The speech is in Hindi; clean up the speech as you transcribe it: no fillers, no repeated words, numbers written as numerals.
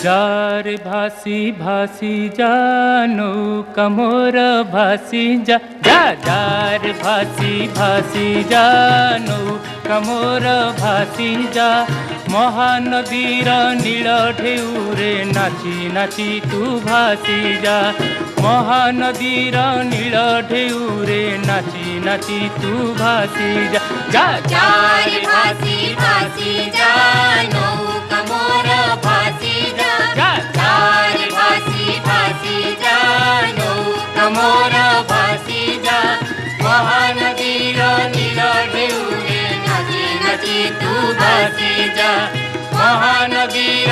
जार भासी भासी जा नौका मोर भासी जा जा जार भासी भासी जा नौका मोर भासी जा महानदीर नील ढेउरे नाची नाची तू भासी जा महानदीर नील ढेउरे नाची नाची तू भासी जा जा जार भासी भासी जा नौका मोर भासी जा जार भासी भासी जा नौका मोर भासी जा महानदीर नील ढेउरे नाची नाची तू भासी जा महानदीर